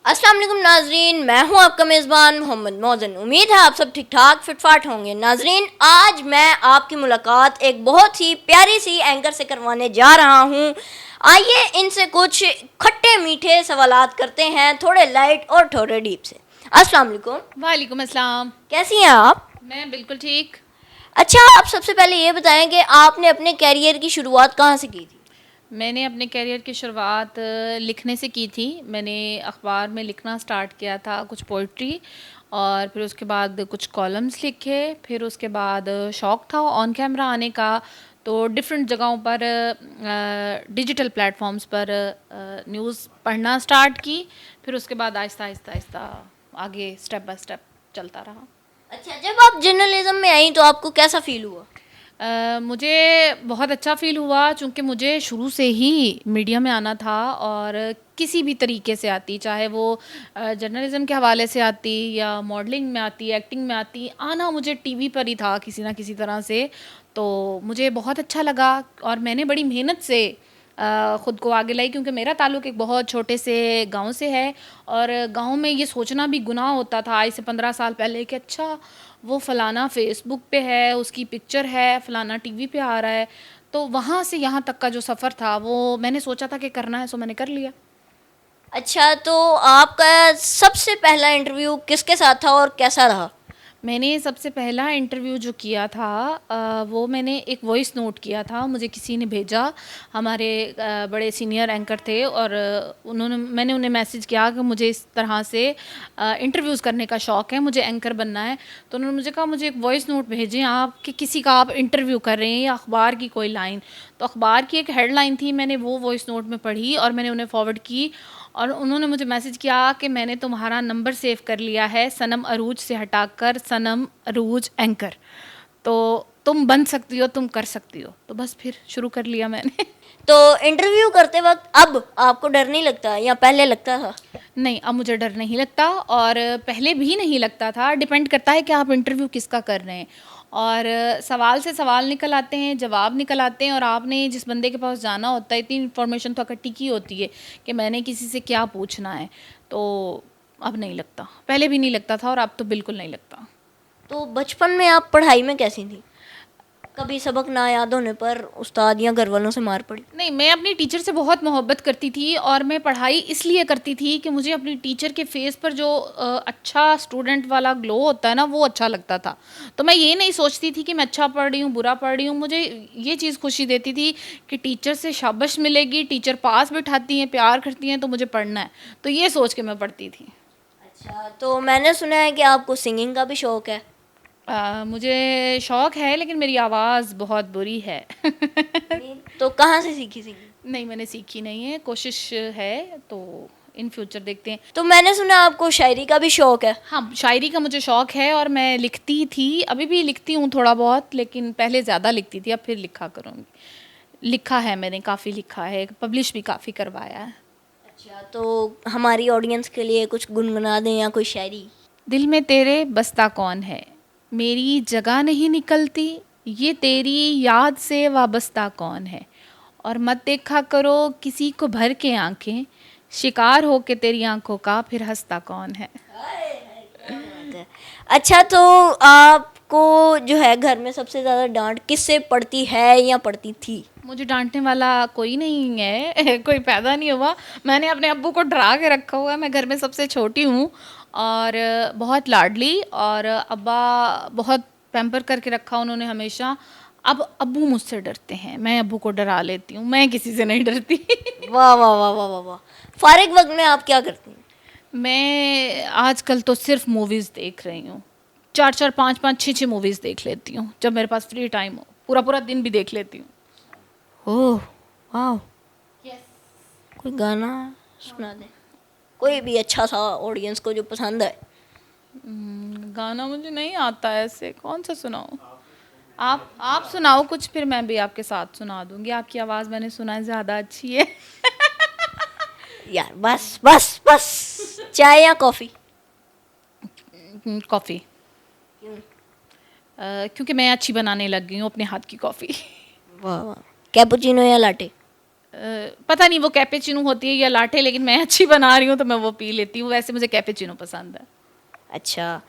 अस्सलाम वालेकुम नाजरीन, मैं हूं आपका मेज़बान मोहम्मद मोहसिन। उम्मीद है आप सब ठीक ठाक फिटफाट होंगे। नाजरीन, आज मैं आपकी मुलाकात एक बहुत ही प्यारी सी एंकर से करवाने जा रहा हूं। आइए इनसे कुछ खट्टे मीठे सवालात करते हैं, थोड़े लाइट और थोड़े डीप से। अस्सलाम वालेकुम। वालेकुम अस्सलाम। कैसी हैं आप? मैं बिल्कुल ठीक। अच्छा, आप सबसे पहले ये बताएं कि आपने अपने कैरियर की शुरुआत कहाँ से की थी? मैंने अपने करियर की शुरुआत लिखने से की थी। मैंने अखबार में लिखना स्टार्ट किया था, कुछ पोइट्री, और फिर उसके बाद कुछ कॉलम्स लिखे। फिर उसके बाद शौक़ था ऑन कैमरा आने का, तो डिफरेंट जगहों पर डिजिटल प्लेटफॉर्म्स पर न्यूज़ पढ़ना स्टार्ट की। फिर उसके बाद आहिस्ता आहिस्ता आहिस्ता आगे स्टेप बाय स्टेप चलता रहा। अच्छा, जब आप जर्नलिज्म में आई तो आपको कैसा फील हुआ? मुझे बहुत अच्छा फ़ील हुआ, चूँकि मुझे शुरू से ही मीडिया में आना था, और किसी भी तरीके से आती, चाहे वो जर्नलिज़्म के हवाले से आती या मॉडलिंग में आती, एक्टिंग में आती, आना मुझे टीवी पर ही था किसी ना किसी तरह से। तो मुझे बहुत अच्छा लगा और मैंने बड़ी मेहनत से ख़ुद को आगे लाई, क्योंकि मेरा ताल्लुक़ एक बहुत छोटे से गांव से है, और गांव में ये सोचना भी गुनाह होता था आज से 15 साल पहले कि अच्छा वो फ़लाना फ़ेसबुक पे है, उसकी पिक्चर है, फ़लाना टीवी पे आ रहा है। तो वहाँ से यहाँ तक का जो सफ़र था वो मैंने सोचा था कि करना है, सो मैंने कर लिया। अच्छा, तो आपका सबसे पहला इंटरव्यू किसके साथ था और कैसा रहा? मैंने सबसे पहला इंटरव्यू जो किया था वो मैंने एक वॉइस नोट किया था, मुझे किसी ने भेजा। हमारे बड़े सीनियर एंकर थे, और मैंने उन्हें मैसेज किया कि मुझे इस तरह से इंटरव्यूज़ करने का शौक़ है, मुझे एंकर बनना है। तो उन्होंने मुझे कहा मुझे एक वॉइस नोट भेजें आप कि किसी का आप इंटरव्यू कर रहे हैं, या अखबार की कोई लाइन। तो अखबार की एक हेडलाइन थी, मैंने वो वॉइस नोट में पढ़ी और मैंने उन्हें फॉरवर्ड की, और उन्होंने मुझे मैसेज किया कि मैंने तुम्हारा नंबर सेव कर लिया है, सनम अरूज से हटाकर सनम अरूज एंकर, तो तुम बन सकती हो, तुम कर सकती हो। तो बस फिर शुरू कर लिया मैंने। तो इंटरव्यू करते वक्त अब आपको डर नहीं लगता या पहले लगता था? नहीं, अब मुझे डर नहीं लगता, और पहले भी नहीं लगता था। डिपेंड करता है कि आप इंटरव्यू किसका कर रहे हैं, और सवाल से सवाल निकल आते हैं, जवाब निकल आते हैं, और आपने जिस बंदे के पास जाना होता है, इतनी इन्फॉर्मेशन तो इकट्ठी की होती है कि मैंने किसी से क्या पूछना है। तो अब नहीं लगता, पहले भी नहीं लगता था और अब तो बिल्कुल नहीं लगता। तो बचपन में आप पढ़ाई में कैसी थी? कभी सबक ना याद होने पर उस्ताद या घर वालों से मार पड़ी? नहीं, मैं अपनी टीचर से बहुत मोहब्बत करती थी, और मैं पढ़ाई इसलिए करती थी कि मुझे अपनी टीचर के फेस पर जो अच्छा स्टूडेंट वाला ग्लो होता है ना, वो अच्छा लगता था। तो मैं ये नहीं सोचती थी कि मैं अच्छा पढ़ रही हूँ, बुरा पढ़ रही हूँ। मुझे ये चीज़ खुशी देती थी कि टीचर से शाबाश मिलेगी, टीचर पास बिठाती हैं, प्यार करती हैं, तो मुझे पढ़ना है। तो ये सोच के मैं पढ़ती थी। अच्छा, तो मैंने सुना है कि आपको सिंगिंग का भी शौक़ है। मुझे शौक़ है, लेकिन मेरी आवाज़ बहुत बुरी है। नहीं, तो कहाँ से सीखी सिंगिंग? नहीं, मैंने सीखी नहीं है, कोशिश है, तो इन फ्यूचर देखते हैं। तो मैंने सुना आपको शायरी का भी शौक़ है। हाँ, शायरी का मुझे शौक़ है, और मैं लिखती थी, अभी भी लिखती हूँ थोड़ा बहुत, लेकिन पहले ज़्यादा लिखती थी, अब फिर लिखा करूँगी। लिखा है मैंने, काफ़ी लिखा है, पब्लिश भी काफ़ी करवाया है। अच्छा, तो हमारी ऑडियंस के लिए कुछ गुनगुना दें या कोई शायरी। दिल में तेरे बसता कौन है, मेरी जगह नहीं निकलती, ये तेरी याद से वाबस्ता कौन है, और मत देखा करो किसी को भर के आंखें, शिकार हो के तेरी आंखों का फिर हंसता कौन है। अच्छा, तो आपको जो है घर में सबसे ज़्यादा डांट किससे पड़ती है या पड़ती थी? मुझे डांटने वाला कोई नहीं है। कोई पैदा नहीं हुआ, मैंने अपने अब्बू को डरा के रखा हुआ है। मैं घर में सबसे छोटी हूँ, और बहुत लाडली, और अब्बा बहुत पैम्पर करके रखा उन्होंने हमेशा। अब अब्बू मुझसे डरते हैं, मैं अब्बू को डरा लेती हूँ, मैं किसी से नहीं डरती। वाह वाह वाह वाह वाह वाह। फारिग वक्त में आप क्या करती हैं? मैं आजकल तो सिर्फ मूवीज़ देख रही हूँ। 4-4, 5-5, 6-6 मूवीज़ देख लेती हूँ जब मेरे पास फ्री टाइम हो। पूरा पूरा दिन भी देख लेती हूँ। ओह वाह। कोई गाना सुना दे, कोई भी अच्छा सा ऑडियंस को जो पसंद है। गाना मुझे नहीं आता है ऐसे, कौन सा सुनाऊँ? आप सुनाओ कुछ, फिर मैं भी आपके साथ सुना दूँगी। आपकी आवाज़ मैंने सुना है ज़्यादा अच्छी है। यार बस बस बस। चाय या कॉफ़ी? कॉफ़ी। क्यों? क्योंकि मैं अच्छी बनाने लग गई हूँ अपने हाथ की कॉफ़ी। वाह वाह। कैपुचिनो या लाटे? पता नहीं वो कैपेचिनो होती है या लाटे, लेकिन मैं अच्छी बना रही हूँ तो मैं वो पी लेती हूँ। वैसे मुझे कैपेचिनो पसंद है। अच्छा,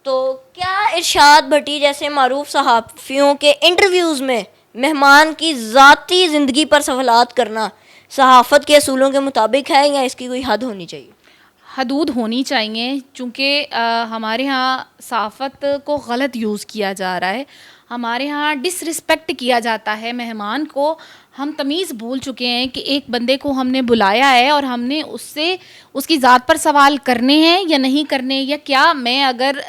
तो क्या इरशाद भट्टी जैसे मारूफ सहाफ़ियों के इंटरव्यूज़ में मेहमान की ज़ाती ज़िंदगी पर सवालात करना सहाफ़त के असूलों के मुताबिक है या इसकी कोई हद होनी चाहिए? हदूद होनी चाहिए, चूँकि हमारे यहाँ सहाफ़त को गलत यूज़ किया जा रहा है। हमारे यहाँ डिसरिस्पेक्ट किया जाता है मेहमान को। हम तमीज़ भूल चुके हैं कि एक बंदे को हमने बुलाया है और हमने उससे उसकी ज़ात पर सवाल करने हैं या नहीं करने, या क्या मैं अगर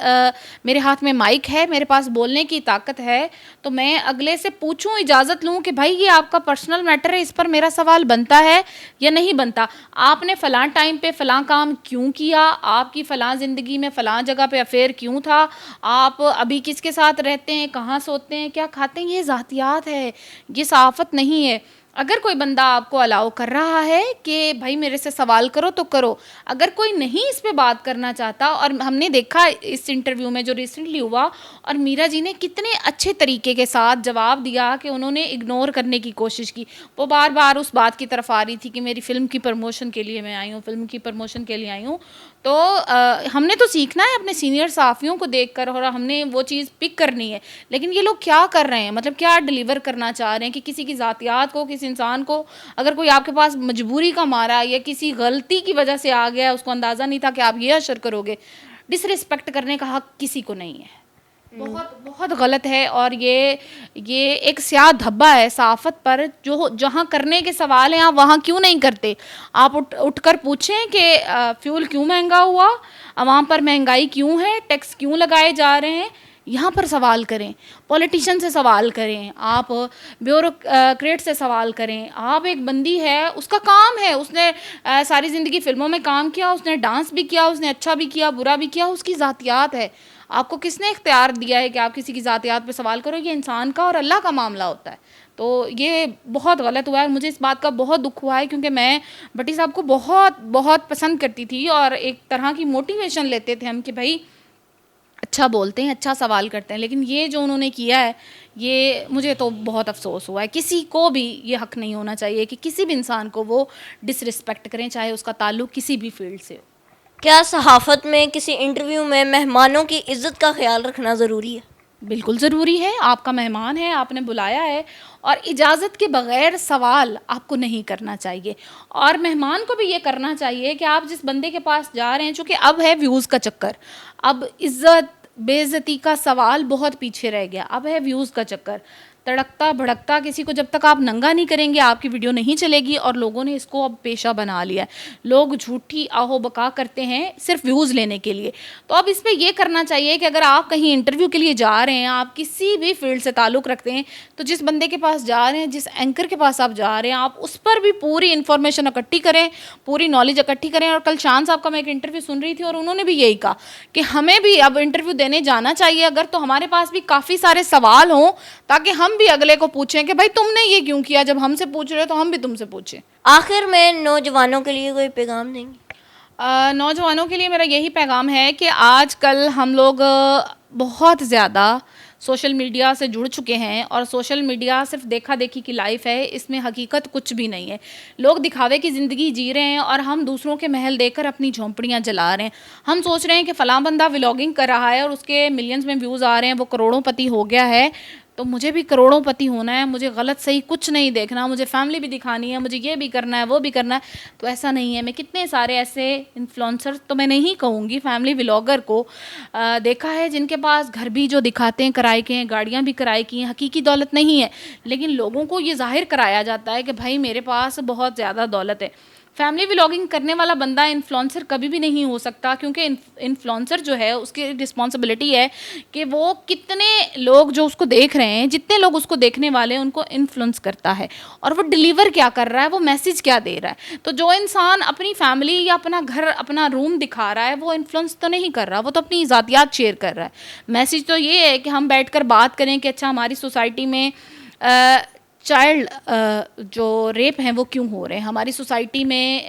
मेरे हाथ में माइक है, मेरे पास बोलने की ताकत है, तो मैं अगले से पूछूं, इजाज़त लूं कि भाई ये आपका पर्सनल मैटर है, इस पर मेरा सवाल बनता है या नहीं बनता। आपने फ़लाँ टाइम पे फ़लाँ काम क्यों किया, आपकी फ़लाँ ज़िंदगी में फ़लाँ जगह पे अफेयर क्यों था, आप अभी किसके साथ रहते हैं, कहाँ सोते हैं, क्या खाते हैं, ये ज़ातियात है, ये सहाफ़त नहीं है। अगर कोई बंदा आपको अलाउ कर रहा है कि भाई मेरे से सवाल करो तो करो, अगर कोई नहीं इस पे बात करना चाहता, और हमने देखा इस इंटरव्यू में जो रिसेंटली हुआ, और मीरा जी ने कितने अच्छे तरीके के साथ जवाब दिया कि उन्होंने इग्नोर करने की कोशिश की। वो बार बार उस बात की तरफ आ रही थी कि मेरी फ़िल्म की प्रमोशन के लिए मैं आई हूँ, फ़िल्म की प्रमोशन के लिए आई हूँ। तो हमने तो सीखना है अपने सीनियर सहाफ़ियों को देखकर, और हमने वो चीज़ पिक करनी है। लेकिन ये लोग क्या कर रहे हैं, मतलब क्या डिलीवर करना चाह रहे हैं कि किसी की ज़ातियात को, किसी इंसान को अगर कोई आपके पास मजबूरी का मारा या किसी गलती की वजह से आ गया, उसको अंदाज़ा नहीं था कि आप ये अशर करोगे, डिसरिस्पेक्ट करने का हक किसी को नहीं है। बहुत बहुत गलत है। और ये एक स्याह धब्बा है सहाफ़त पर, जो जहाँ करने के सवाल हैं आप वहाँ क्यों नहीं करते। आप उठकर पूछें कि फ्यूल क्यों महंगा हुआ, आवाम पर महंगाई क्यों है, टैक्स क्यों लगाए जा रहे हैं, यहाँ पर सवाल करें। पॉलिटिशियन से सवाल करें, आप ब्यूरोक्रेट से सवाल करें। आप एक बंदी है, उसका काम है, उसने सारी ज़िंदगी फ़िल्मों में काम किया, उसने डांस भी किया, उसने अच्छा भी किया, बुरा भी किया, उसकी ज़ातियात है। आपको किसने इख्तियार दिया है कि आप किसी की ज़ातियात पे सवाल करो? ये इंसान का और अल्लाह का मामला होता है। तो ये बहुत गलत हुआ है। मुझे इस बात का बहुत दुख हुआ है, क्योंकि मैं भट्टी साहब को बहुत बहुत पसंद करती थी, और एक तरह की मोटिवेशन लेते थे हम कि भाई अच्छा बोलते हैं, अच्छा सवाल करते हैं। लेकिन ये जो उन्होंने किया है, ये मुझे तो बहुत अफसोस हुआ है। किसी को भी ये हक़ नहीं होना चाहिए कि किसी भी इंसान को वो डिसरिस्पेक्ट करें, चाहे उसका ताल्लुक़ किसी भी फील्ड से हो। क्या सहाफ़त में किसी इंटरव्यू में मेहमानों की इज़्ज़त का ख्याल रखना ज़रूरी है? बिल्कुल ज़रूरी है। आपका मेहमान है, आपने बुलाया है, और इजाज़त के बग़ैर सवाल आपको नहीं करना चाहिए। और मेहमान को भी ये करना चाहिए कि आप जिस बंदे के पास जा रहे हैं, चूँकि अब है व्यूज़ का चक्कर, अब इज़्ज़त बेइज़्ज़ती का सवाल बहुत पीछे रह गया, अब है व्यूज़ का चक्कर। तड़कता भड़कता किसी को जब तक आप नंगा नहीं करेंगे, आपकी वीडियो नहीं चलेगी। और लोगों ने इसको अब पेशा बना लिया है। लोग झूठी आहो बका करते हैं सिर्फ व्यूज़ लेने के लिए। तो अब इसमें ये करना चाहिए कि अगर आप कहीं इंटरव्यू के लिए जा रहे हैं, आप किसी भी फील्ड से ताल्लुक़ रखते हैं, तो जिस बंदे के पास जा रहे हैं, जिस एंकर के पास आप जा रहे हैं, आप उस पर भी पूरी इन्फॉर्मेशन इकट्ठी करें, पूरी नॉलेज इकट्ठी करें। और कल शान साहब का मैं एक इंटरव्यू सुन रही थी, और उन्होंने भी यही कहा कि हमें भी अब इंटरव्यू देने जाना चाहिए अगर, तो हमारे पास भी काफ़ी सारे सवाल हों, ताकि हम भी अगले को पूछें कि भाई तुमने ये क्यों किया, जब हमसे पूछ रहे हो तो हम भी तुमसे पूछें। आखिर में नौजवानों के लिए कोई पैगाम देंगे? नौजवानों के लिए मेरा यही पैगाम है कि आजकल हम लोग बहुत ज़्यादा सोशल मीडिया से जुड़ चुके हैं, और सोशल मीडिया सिर्फ देखा देखी की लाइफ है, इसमें हकीकत कुछ भी नहीं है। लोग दिखावे की ज़िंदगी जी रहे हैं, और हम दूसरों के महल देखकर अपनी झोंपड़ियाँ जला रहे हैं। हम सोच रहे हैं कि फ़लाँ बंदा व्लॉगिंग कर रहा है और उसके मिलियंस में व्यूज़ आ रहे हैं, वो करोड़ोंपति हो गया है, तो मुझे भी करोड़ोंपति होना है, मुझे गलत सही कुछ नहीं देखना, मुझे फैमिली भी दिखानी है, मुझे ये भी करना है, वो भी करना है। तो ऐसा नहीं है। मैं कितने सारे ऐसे इन्फ्लुएंसर, तो मैं नहीं कहूँगी, फैमिली व्लॉगर को देखा है, जिनके पास घर भी जो दिखाते हैं किराए के हैं, गाड़ियाँ भी किराए की हैं, हकीकी दौलत नहीं है, लेकिन लोगों को ये ज़ाहिर कराया जाता है कि भाई मेरे पास बहुत ज़्यादा दौलत है। फैमिली व्लॉगिंग करने वाला बंदा इन्फ्लुएंसर कभी भी नहीं हो सकता, क्योंकि इन्फ्लुएंसर जो है उसकी रिस्पॉन्सिबिलिटी है कि वो कितने लोग जो उसको देख रहे हैं, जितने लोग उसको देखने वाले हैं, उनको इन्फ्लुएंस करता है, और वो डिलीवर क्या कर रहा है, वो मैसेज क्या दे रहा है। तो जो इंसान अपनी फैमिली या अपना घर, अपना रूम दिखा रहा है, वो इन्फ्लुएंस तो नहीं कर रहा, वो तो अपनी ज़ातियात शेयर कर रहा है। मैसेज तो ये है कि हम बैठकर बात करें कि अच्छा हमारी सोसाइटी में चाइल्ड जो रेप हैं वो क्यों हो रहे हैं, हमारी सोसाइटी में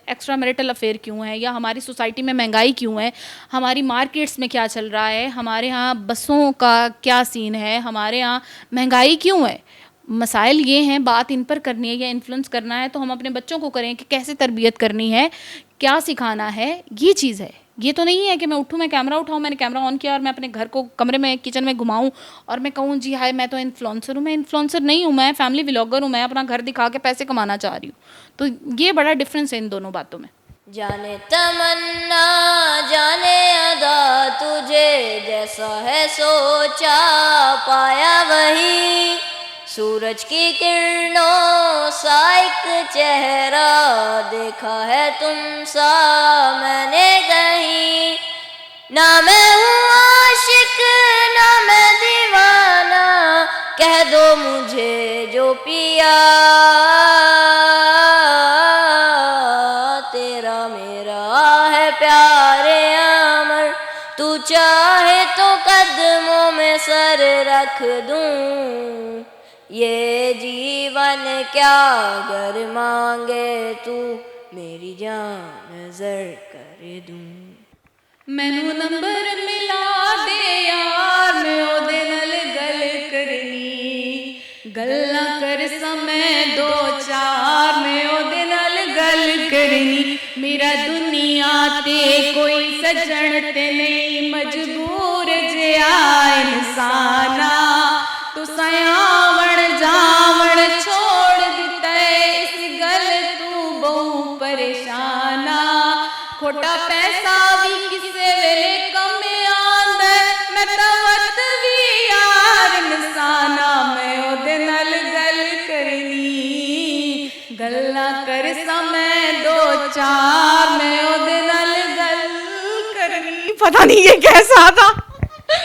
एक्स्ट्रा मैरिटल अफेयर क्यों है, या हमारी सोसाइटी में महंगाई क्यों है, हमारी मार्केट्स में क्या चल रहा है, हमारे यहाँ बसों का क्या सीन है, हमारे यहाँ महंगाई क्यों है। मसाइल ये हैं, बात इन पर करनी है या इन्फ्लुएंस करना है तो हम अपने बच्चों को करें कि कैसे तरबियत करनी है, क्या सिखाना है, ये चीज़ है। ये तो नहीं है कि मैं उठूँ, मैं कैमरा उठाऊँ, मैंने कैमरा ऑन किया और मैं अपने घर को कमरे में किचन में घुमाऊँ और मैं कहूँ जी हाय मैं तो इन्फ्लुएंसर हूँ। मैं इन्फ्लुएंसर नहीं हूँ, मैं फैमिली व्लॉगर हूँ, मैं अपना घर दिखा के पैसे कमाना चाह रही हूँ। तो ये बड़ा डिफरेंस है इन दोनों बातों में। जाने तमन्ना जाने अदा, तुझे जैसा है सोचा पाया वही, सूरज की किरणों सा एक चेहरा देखा है तुम सा मैंने कहीं। ना मैं हूँ आशिक ना मैं दीवाना, कह दो मुझे जो पिया, तेरा मेरा है प्यारे अमर, तू चाहे तो कदमों में सर रख दूं, ये जीवन क्या गर मांगे तू, मेरी जान नजर कर दूं। मैनू नंबर मिला दे यार, मैं ओदे नाल गल करनी, गल्लां कर समय दो चार, मैं ओदे नाल गल करनी। मेरा दुनिया ते कोई सजण ते नहीं, मजबूर जिहा इंसाना, तू सयावण जावण छोड़ दिता है, इस गल तू बहु परेशाना। खोटा पैसा भी किसे वेले कम आंदा, मैं तां वत भी यार इंसाना, मैं ओदे नाल गल करनी, गल्लां कर समय दो चार, मैं ओदे नाल गल करनी। पता नहीं ये कैसा था।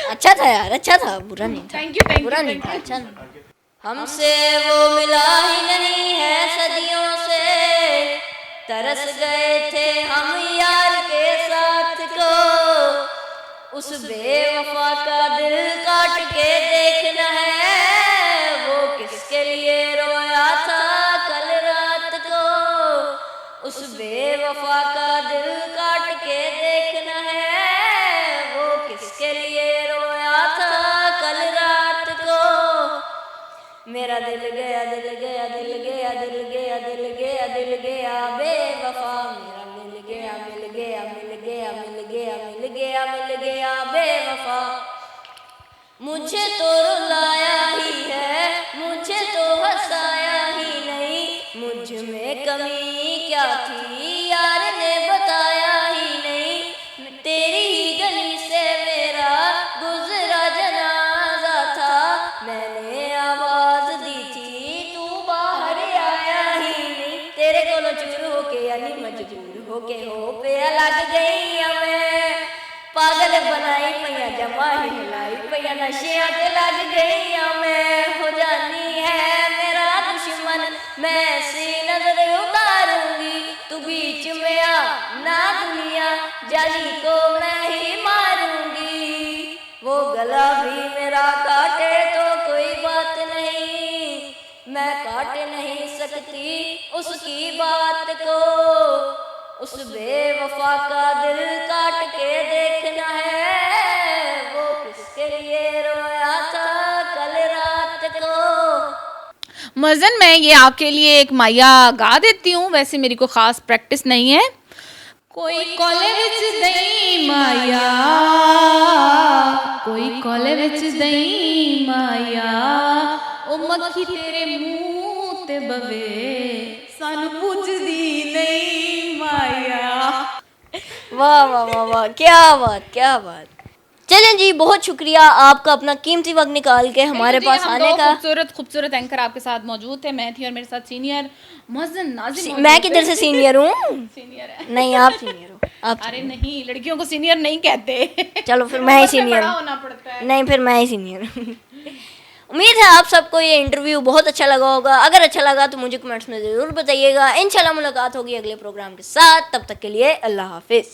अच्छा था यार, अच्छा था, बुरा नहीं था। थैंक यू बुरा नहीं था, अच्छा नहीं। हमसे वो मिला ही नहीं है सदियों से, तरस गए थे हम यार के साथ को, उस बेवफा का दिल काट के देखना है, वो किसके लिए रोया था कल रात को, उस बेवफा का दिल काट के देखना है, वो किसके लिए रोया था कल रात को। मेरा दिल गया दिल गया दिल गया दिल गया दिल गया दिल गया बेवफा, मेरा मिल गया मिल गया मिल गया मिल गया मिल गया मिल गया बेवफा। मुझे तो रुलाया ही है, मुझे तो हंसाया ही नहीं, मुझ में कमी क्या थी यार ने बताया ही नहीं, तेरी ही गली से मेरा गुजरा जनाजा था, मैंने आवाज दी थी तू बाहर आया ही नहीं, तेरे कोलों चूर होके यानी मजबूर होके हो पे लग गई मैं, पागल बनाई पैया जमा ही हिलाई पैया, नशियां ते लग गई मैं, हो जानी है मेरा दुश्मन मैं ऐसी नजर उतारूंगी, तू बीच में आ ना दुनिया जाली को मैं ही मारूंगी, वो गला भी मेरा काटे तो कोई बात नहीं, मैं काट नहीं सकती उसकी बात को, उस बेवफा का दिल काट के देखना है, वो किसके लिए रोया था कल रात को। मज़न मैं ये आपके लिए एक माया गा देती हूँ, वैसे मेरी को ख़ास प्रैक्टिस नहीं है। कोई कोले विच दई माया, कोई कोले विच दई माया, ओ मक्खी तेरे मुंह ते बवे, सानू पुजदी नहीं माया। वाह वाह वाह वाह, क्या बात क्या बात। चलें जी, बहुत शुक्रिया आपका अपना कीमती वक्त निकाल के हमारे पास आने का। खूबसूरत खूबसूरत एंकर आपके साथ मौजूद थे, मैं थी और मेरे साथ सीनियर मुअज़्ज़िन नाज़िम। मैं किधर से सीनियर हूँ? सीनियर है। नहीं आप सीनियर हो आप। अरे नहीं, लड़कियों को सीनियर नहीं कहते। चलो फिर मैं ही सीनियर बड़ा हूँ। होना पड़ता है। नहीं फिर मैं ही सीनियर हूँ। उम्मीद है आप सबको ये इंटरव्यू बहुत अच्छा लगा होगा, अगर अच्छा लगा तो मुझे कमेंट्स में ज़रूर बताइएगा। इंशाल्लाह मुलाकात होगी अगले प्रोग्राम के साथ, तब तक के लिए अल्लाह हाफिज़।